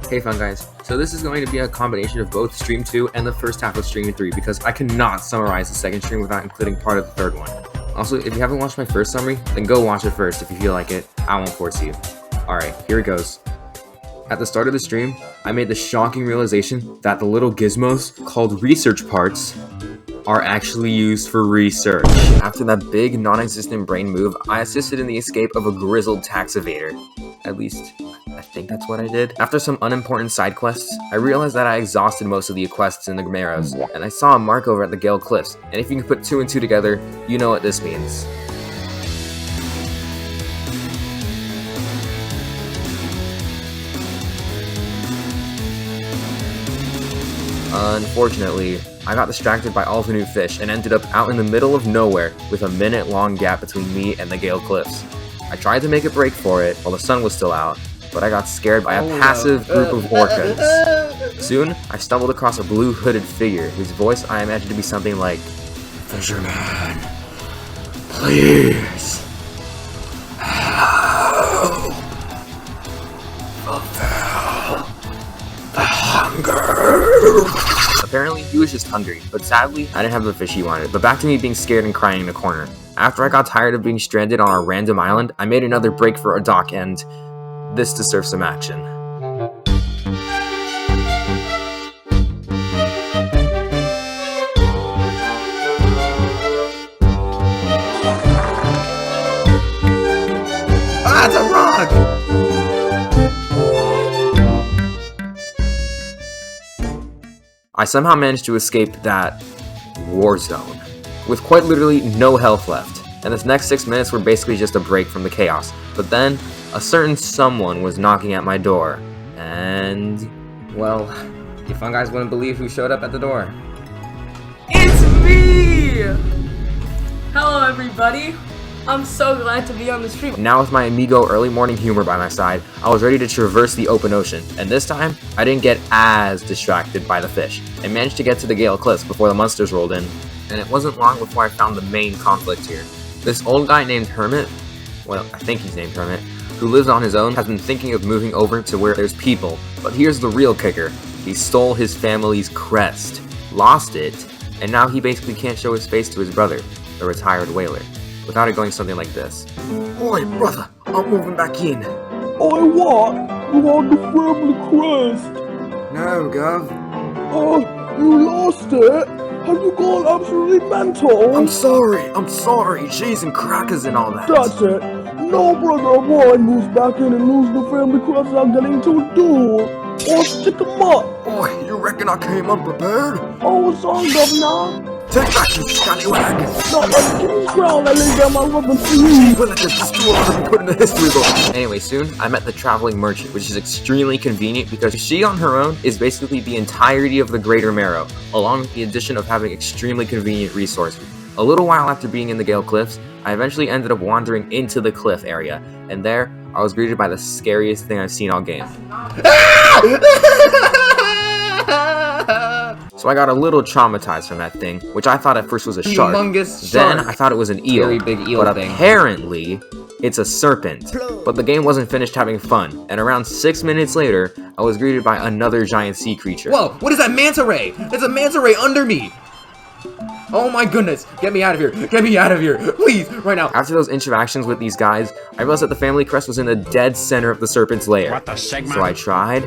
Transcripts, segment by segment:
Hey fun guys, so this is going to be a combination of both Stream 2 and the first half of Stream 3 because I cannot summarize the second stream without including part of the third one. Also, if you haven't watched my first summary, then go watch it first if you feel like it. I won't force you. Alright, here it goes. At the start of the stream, I made the shocking realization that the little gizmos, called research parts, are actually used for research. After that big, non-existent brain move, I assisted in the escape of a grizzled tax evader. At least, I think that's what I did. After some unimportant side quests, I realized that I exhausted most of the quests in the Marrows, and I saw a mark over at the Gale Cliffs, and if you can put 2 and 2 together, you know what this means. Unfortunately, I got distracted by all the new fish and ended up out in the middle of nowhere with a minute-long gap between me and the Gale Cliffs. I tried to make a break for it while the sun was still out, but I got scared by a passive group of orcas. Soon, I stumbled across a blue hooded figure whose voice I imagined to be something like, "Fisherman, please, help, fulfill the hunger." Apparently, he was just hungry, but sadly, I didn't have the fish he wanted. But back to me being scared and crying in a corner. After I got tired of being stranded on a random island, I made another break for a dock, and this deserves some action. Ah, it's a rock! I somehow managed to escape that war zone, with quite literally no health left, and this next 6 minutes were basically just a break from the chaos. But then, a certain someone was knocking at my door, and, well, you fun guys wouldn't believe who showed up at the door. It's me! Hello everybody, I'm so glad to be on the stream. Now with my amigo early morning humor by my side, I was ready to traverse the open ocean, and this time, I didn't get as distracted by the fish, and managed to get to the Gale Cliffs before the monsters rolled in. And it wasn't long before I found the main conflict here. This old guy named Hermit, well, I think he's named Hermit, who lives on his own, has been thinking of moving over to where there's people, but here's the real kicker. He stole his family's crest, lost it, and now he basically can't show his face to his brother, the retired whaler, without it going something like this. Oi, brother, I'm moving back in. Oi, what? You want the family crest? No, Gov. Oh, you lost it? Have you gone absolutely mental? I'm sorry, cheese and crackers and all that. That's it. No brother of mine moves back in and loses the family crest without getting into a duel. Or stick 'em up. Oi, you reckon I came unprepared? Oh, it's on, governor. Take that, you scallywag! No, give me ground, I lay down my rubber sleeve. Well, this duel will be put in the history book. Anyway, soon, I met the traveling merchant, which is extremely convenient because she on her own is basically the entirety of the Greater Marrow, along with the addition of having extremely convenient resources. A little while after being in the Gale Cliffs, I eventually ended up wandering into the cliff area, and there, I was greeted by the scariest thing I've seen all game. So I got a little traumatized from that thing, which I thought at first was a shark. Humongous Then shark. I thought it was an eel. Very big eel but thing. apparently, it's a serpent. But the game wasn't finished having fun, and around 6 minutes later, I was greeted by another giant sea creature. Whoa, what is that manta ray? It's a manta ray under me! Oh my goodness, get me out of here, please, right now. After those interactions with these guys, I realized that the family crest was in the dead center of the serpent's lair. What the Sigma? So I tried,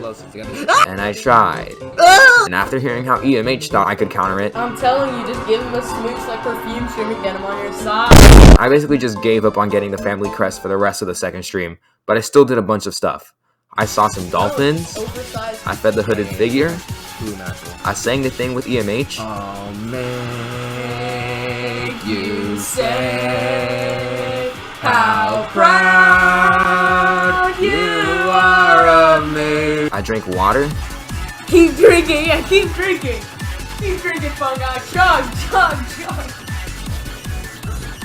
and I tried. And after hearing how EMH thought I could counter it, I'm telling you, just give him a smooch like perfume stream and get him on your side. I basically just gave up on getting the family crest for the rest of the second stream, but I still did a bunch of stuff. I saw some dolphins, Oversized. I fed the hooded figure, Too natural. I sang the thing with EMH, I'll make you say how proud you are of me. I drank water, Keep drinking, yeah, keep drinking. Keep drinking, Funguy. Chug.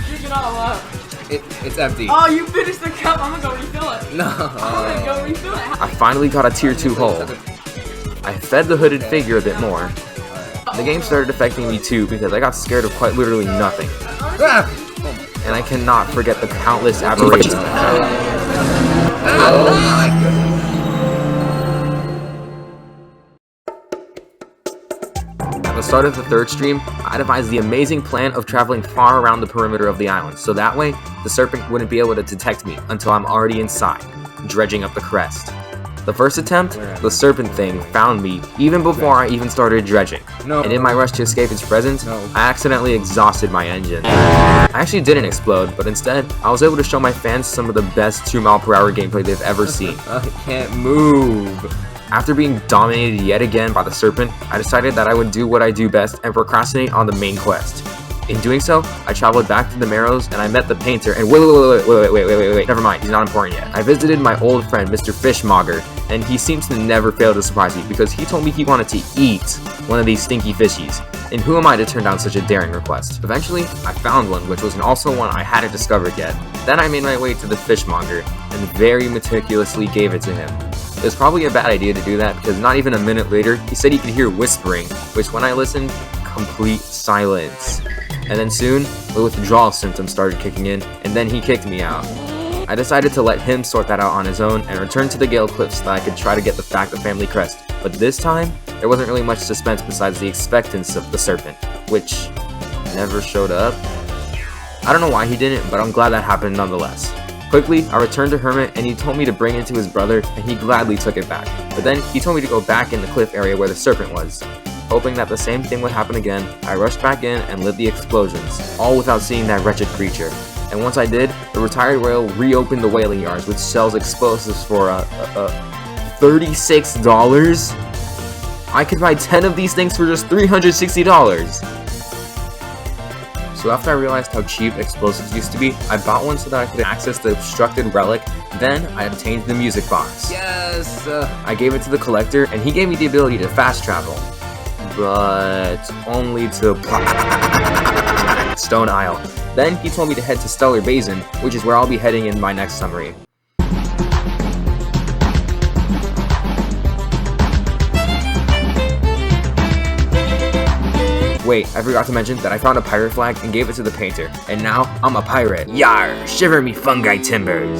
Drink it all up. it's empty. Oh, you finished the cup. I'm gonna go refill it. No. I'm gonna go refill it. I finally got a tier 2 hole. I fed the hooded figure a bit more. The game started affecting me too because I got scared of quite literally nothing. And I cannot forget the countless aberrations I the start of the third stream, I devised the amazing plan of traveling far around the perimeter of the island, so that way, the Serpent wouldn't be able to detect me until I'm already inside, dredging up the crest. The first attempt, the Serpent thing found me even before I even started dredging, and in my rush to escape its presence, I accidentally exhausted my engine. I actually didn't explode, but instead, I was able to show my fans some of the best 2-mile-per-hour gameplay they've ever seen. I can't move. After being dominated yet again by the Serpent, I decided that I would do what I do best and procrastinate on the main quest. In doing so, I traveled back to the Marrows and I met the painter and wait, never mind, he's not important yet. I visited my old friend Mr. Fishmonger, and he seems to never fail to surprise me because he told me he wanted to eat one of these stinky fishies. And who am I to turn down such a daring request? Eventually, I found one, which was also one I hadn't discovered yet. Then I made my way to the Fishmonger and very meticulously gave it to him. It was probably a bad idea to do that because not even a minute later, he said he could hear whispering, which when I listened, complete silence. And then soon, the withdrawal symptoms started kicking in, and then he kicked me out. I decided to let him sort that out on his own and return to the Gale Cliffs so that I could try to get the family crest. But this time, there wasn't really much suspense besides the expectance of the Serpent, which never showed up. I don't know why he didn't, but I'm glad that happened nonetheless. Quickly, I returned to Hermit and he told me to bring it to his brother, and he gladly took it back. But then, he told me to go back in the cliff area where the Serpent was. Hoping that the same thing would happen again, I rushed back in and lit the explosions, all without seeing that wretched creature. And once I did, the retired whale reopened the whaling yards, which sells explosives for $36? I could buy 10 of these things for just $360. So after I realized how cheap explosives used to be, I bought one so that I could access the obstructed relic. Then I obtained the music box. Yes! I gave it to the collector, and he gave me the ability to fast travel. But only to Stone Isle. Then he told me to head to Stellar Basin, which is where I'll be heading in my next summary. Wait, I forgot to mention that I found a pirate flag and gave it to the painter, and now I'm a pirate. Yar, shiver me fungi timbers.